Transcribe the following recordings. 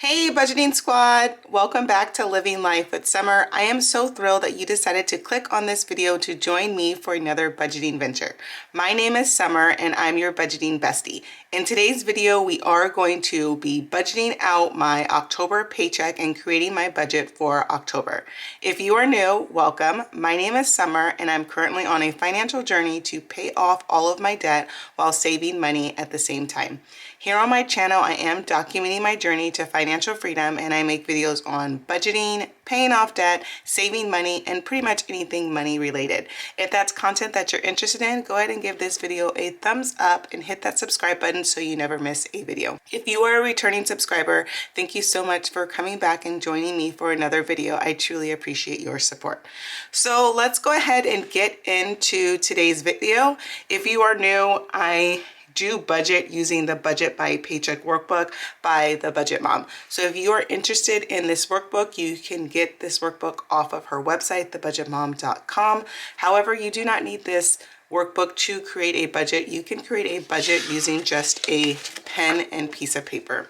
Hey budgeting squad, welcome back to Living Life with Summer. I am so thrilled that you decided to click on this video to join me for another budgeting venture. My name is Summer and I'm your budgeting bestie. In today's video, we are going to be budgeting out my October paycheck and creating my budget for October. If you are new, welcome. My name is Summer and I'm currently on a financial journey to pay off all of my debt while saving money at the same time. Here on my channel, I am documenting my journey to financial freedom, and I make videos on budgeting, paying off debt, saving money, and pretty much anything money related. If that's content that you're interested in, go ahead and give this video a thumbs up and hit that subscribe button so you never miss a video. If you are a returning subscriber, thank you so much for coming back and joining me for another video. I truly appreciate your support. So let's go ahead and get into today's video. If you are new, I do budget using the Budget by Paycheck workbook by the Budget Mom. So if you are interested in this workbook, you can get this workbook off of her website, thebudgetmom.com. However, you do not need this workbook to create a budget. You can create a budget using just a pen and piece of paper.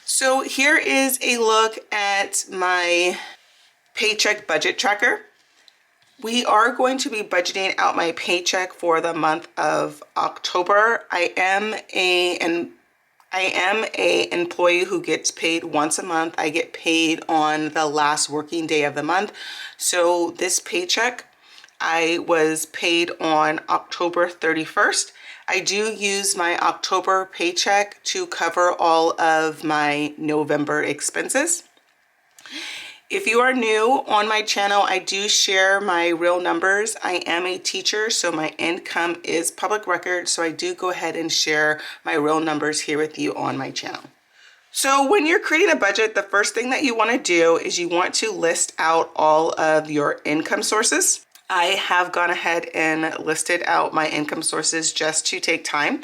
So here is a look at my paycheck budget tracker. We are going to be budgeting out my paycheck for the month of October. I am a employee who gets paid once a month. I get paid on the last working day of the month. So this paycheck, I was paid on October 31st. I do use my October paycheck to cover all of my November expenses. If you are new on my channel, I do share my real numbers. I am a teacher, so my income is public record, so I do go ahead and share my real numbers here with you on my channel. So when you're creating a budget, the first thing that you want to do is you want to list out all of your income sources. I have gone ahead and listed out my income sources just to take time.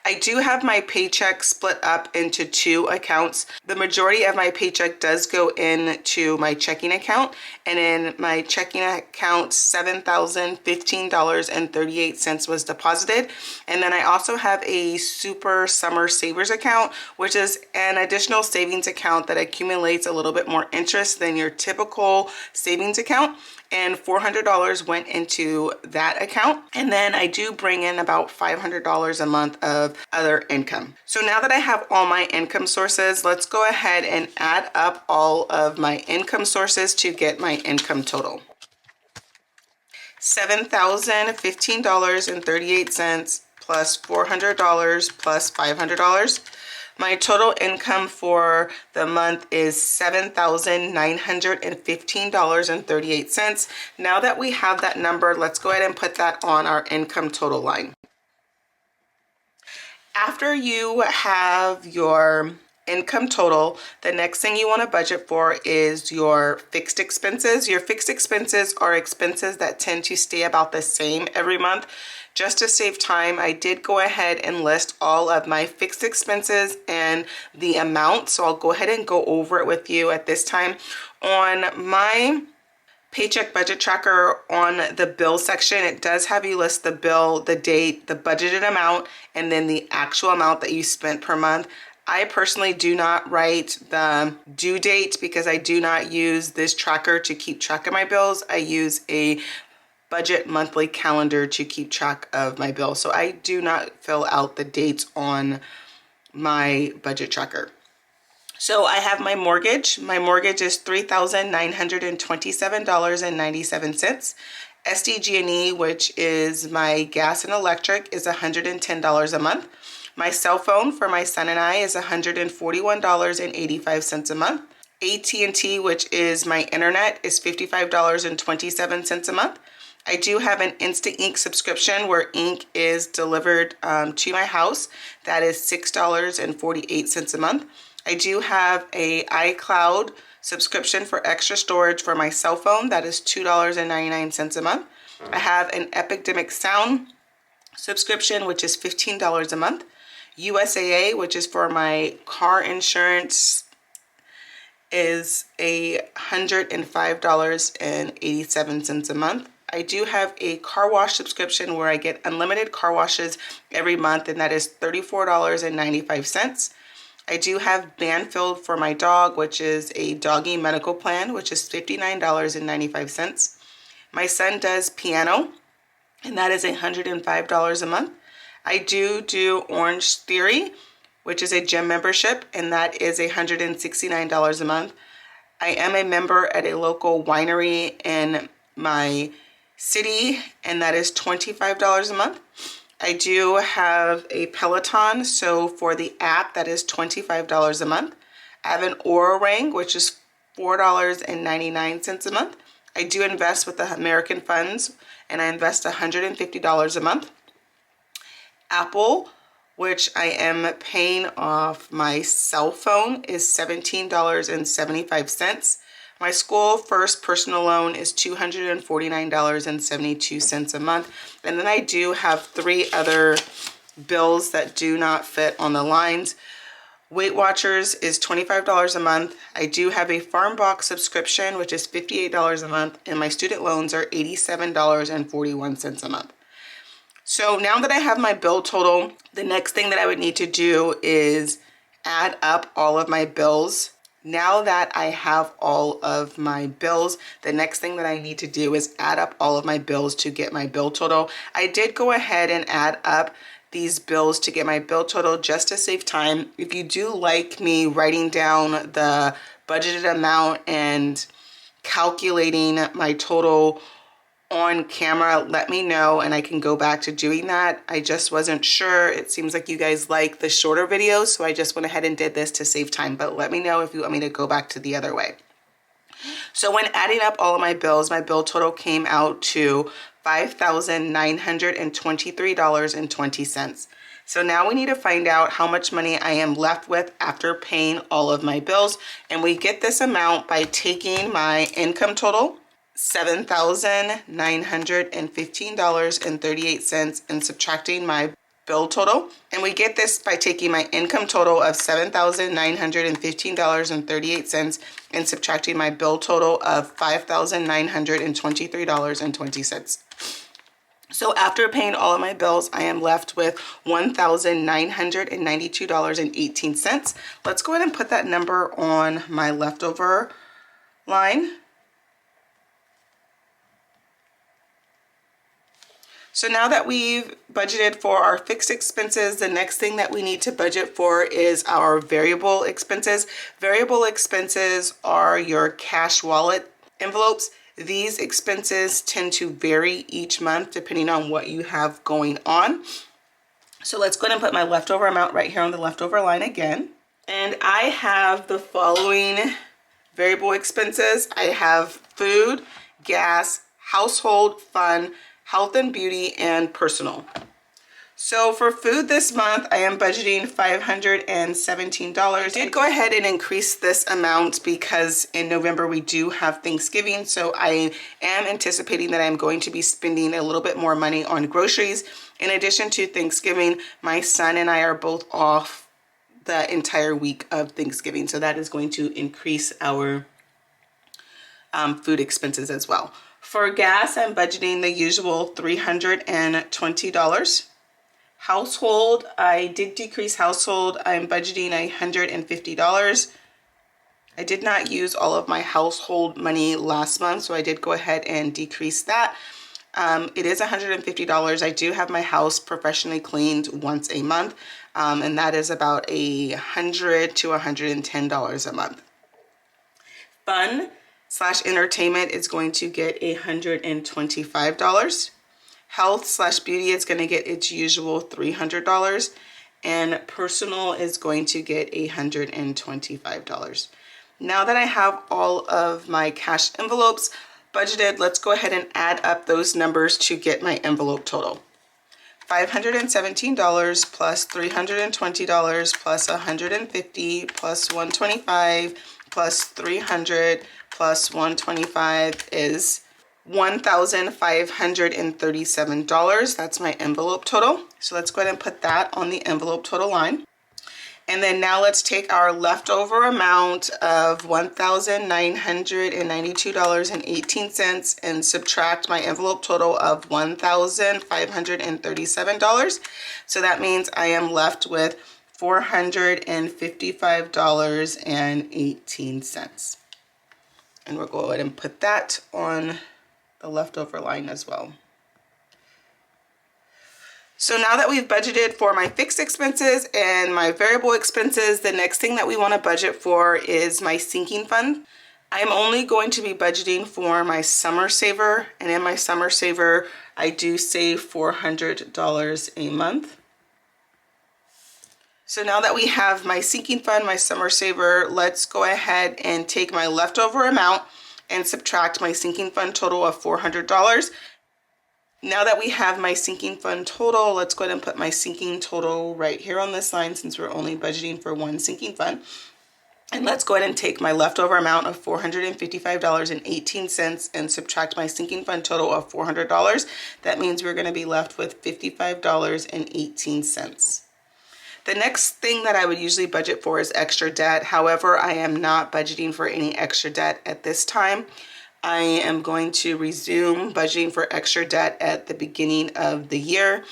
I do have my paycheck split up into two accounts. The majority of my paycheck does go into my checking account, and in my checking account, $7,015.38 was deposited. And then I also have a super summer savers account, which is an additional savings account that accumulates a little bit more interest than your typical savings account. And $400 went into that account. And then I do bring in about $500 a month of other income. So now that I have all my income sources, let's go ahead and add up all of my income sources to get my income total. $7,015.38 plus $400 plus $500. My total income for the month is $7,915.38. Now that we have that number, let's go ahead and put that on our income total line. After you have your income total, the next thing you want to budget for is your fixed expenses. Your fixed expenses are expenses that tend to stay about the same every month. Just to save time, I did go ahead and list all of my fixed expenses and the amount. So I'll go ahead and go over it with you at this time. On my paycheck budget tracker, on the bill section, it does have you list the bill, the date, the budgeted amount, and then the actual amount that you spent per month. I personally do not write the due date because I do not use this tracker to keep track of my bills. I use a budget monthly calendar to keep track of my bills. So I do not fill out the dates on my budget tracker. So I have my mortgage. My mortgage is $3,927.97. SDG&E, which is my gas and electric, is $110 a month. My cell phone for my son and I is $141.85 a month. AT&T, which is my internet, is $55.27 a month. I do have an Instant Ink subscription where ink is delivered to my house. That is $6.48 a month. I do have a iCloud subscription for extra storage for my cell phone. That is $2.99 a month. I have an Epidemic Sound subscription, which is $15 a month. USAA, which is for my car insurance, is $105.87 a month. I do have a car wash subscription where I get unlimited car washes every month, and that is $34.95. I do have Banfield for my dog, which is a doggy medical plan, which is $59.95. My son does piano, and that is $105 a month. I do Orange Theory, which is a gym membership, and that is $169 a month. I am a member at a local winery in my city, and that is $25 a month. I do have a Peloton, so for the app, that is $25 a month. I have an Oura Ring, which is $4.99 a month. I do invest with the American Funds, and I invest $150 a month. Apple, which I am paying off my cell phone, is $17.75. My school first personal loan is $249.72 a month. And then I do have 3 other bills that do not fit on the lines. Weight Watchers is $25 a month. I do have a Farm Box subscription, which is $58 a month, and my student loans are $87.41 a month. So now that I have my bill total, the next thing that I would need to do is add up all of my bills. Now that I have all of my bills, the next thing that I need to do is add up all of my bills to get my bill total. I did go ahead and add up these bills to get my bill total just to save time. If you do like me writing down the budgeted amount and calculating my total on camera, let me know and I can go back to doing that. I just wasn't sure. It seems like you guys like the shorter videos, so I just went ahead and did this to save time, but let me know if you want me to go back to the other way. So when adding up all of my bills, my bill total came out to $5,923.20. So now we need to find out how much money I am left with after paying all of my bills. And we get this amount by taking my income total, $7,915.38, and subtracting my bill total. And we get this by taking my income total of $7,915.38 and subtracting my bill total of $5,923.20. So after paying all of my bills, I am left with $1,992.18. Let's go ahead and put that number on my leftover line. So now that we've budgeted for our fixed expenses, the next thing that we need to budget for is our variable expenses. Variable expenses are your cash wallet envelopes. These expenses tend to vary each month depending on what you have going on. So let's go ahead and put my leftover amount right here on the leftover line again. And I have the following variable expenses. I have food, gas, household, fun, health and beauty, and personal. So for food this month, I am budgeting $517. I did go ahead and increase this amount because in November we do have Thanksgiving. So I am anticipating that I'm going to be spending a little bit more money on groceries. In addition to Thanksgiving, my son and I are both off the entire week of Thanksgiving. So that is going to increase our food expenses as well. For gas, I'm budgeting the usual $320. Household, I did decrease household. I'm budgeting $150. I did not use all of my household money last month, so I did go ahead and decrease that. It is $150. I do have my house professionally cleaned once a month, and that is about $100 to $110 a month. Fun/entertainment is going to get $125. Health/beauty is going to get its usual $300. And personal is going to get $125. Now that I have all of my cash envelopes budgeted, let's go ahead and add up those numbers to get my envelope total. $517 plus $320 plus $150 plus $125 plus $300 plus $125 is $1,537. That's my envelope total. So let's go ahead and put that on the envelope total line. And then now let's take our leftover amount of $1,992.18 and subtract my envelope total of $1,537. So that means I am left with $455.18. And we'll go ahead and put that on the leftover line as well. So now that we've budgeted for my fixed expenses and my variable expenses, the next thing that we want to budget for is my sinking fund. I'm only going to be budgeting for my summer saver, and in my summer saver, I do save $400 a month. So now that we have my sinking fund, my summer saver, let's go ahead and take my leftover amount and subtract my sinking fund total of $400. Now that we have my sinking fund total, let's go ahead and put my sinking total right here on this line since we're only budgeting for one sinking fund. And let's go ahead and take my leftover amount of $455.18 and subtract my sinking fund total of $400. That means we're going to be left with $55.18. The next thing that I would usually budget for is extra debt. However, I am not budgeting for any extra debt at this time. I am going to resume budgeting for extra debt at the beginning of the year.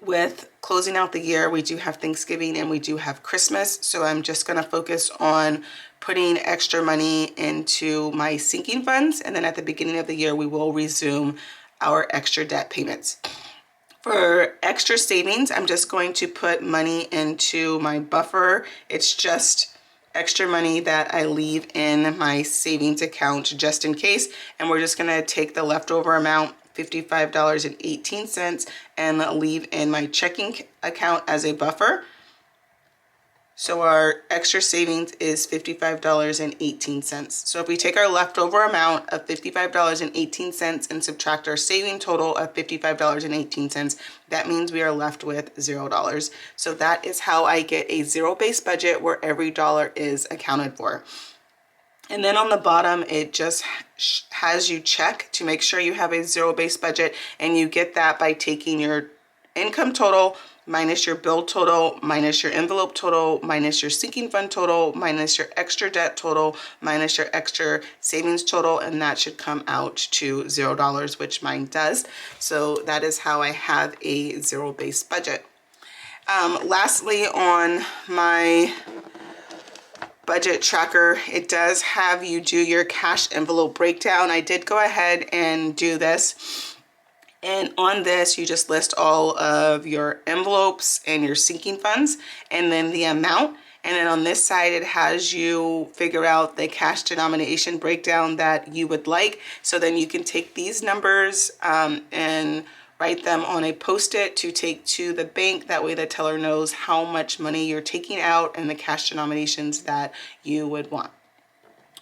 With closing out the year, we do have Thanksgiving and we do have Christmas. So I'm just going to focus on putting extra money into my sinking funds. And then at the beginning of the year, we will resume our extra debt payments. For extra savings, I'm just going to put money into my buffer. It's just extra money that I leave in my savings account just in case. And we're just going to take the leftover amount, $55.18, and leave in my checking account as a buffer. So our extra savings is $55.18. So if we take our leftover amount of $55.18 and subtract our saving total of $55.18, that means we are left with $0. So that is how I get a zero-based budget where every dollar is accounted for. And then on the bottom, it just has you check to make sure you have a zero-based budget, and you get that by taking your income total minus your bill total, minus your envelope total, minus your sinking fund total, minus your extra debt total, minus your extra savings total, and that should come out to $0, which mine does. So that is how I have a zero-based budget. Lastly, on my budget tracker, it does have you do your cash envelope breakdown. I did go ahead and do this. And on this, you just list all of your envelopes and your sinking funds and then the amount. And then on this side, it has you figure out the cash denomination breakdown that you would like. So then you can take these numbers and write them on a Post-it to take to the bank. That way the teller knows how much money you're taking out and the cash denominations that you would want.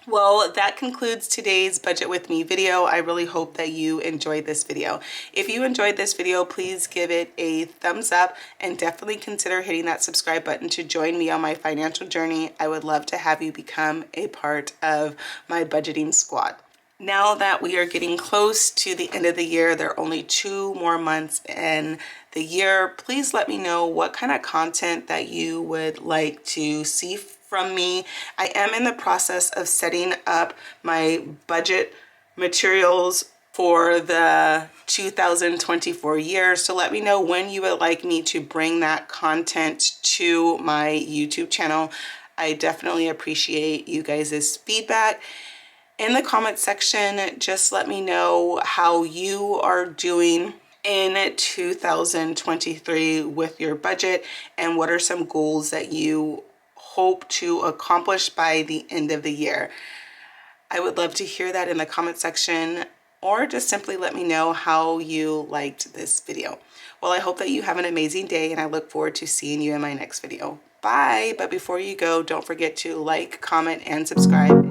Well, that concludes today's Budget With Me video. I really hope that you enjoyed this video. If you enjoyed this video, please give it a thumbs up and definitely consider hitting that subscribe button to join me on my financial journey. I would love to have you become a part of my budgeting squad. Now that we are getting close to the end of the year, there are only 2 more months in the year. Please let me know what kind of content that you would like to see from me. I am in the process of setting up my budget materials for the 2024 year. So let me know when you would like me to bring that content to my YouTube channel. I definitely appreciate you guys' feedback. In the comment section, just let me know how you are doing in 2023 with your budget and what are some goals that you hope to accomplish by the end of the year. I would love to hear that in the comment section, or just simply let me know how you liked this video. Well, I hope that you have an amazing day, and I look forward to seeing you in my next video. Bye! But before you go, don't forget to like, comment, and subscribe.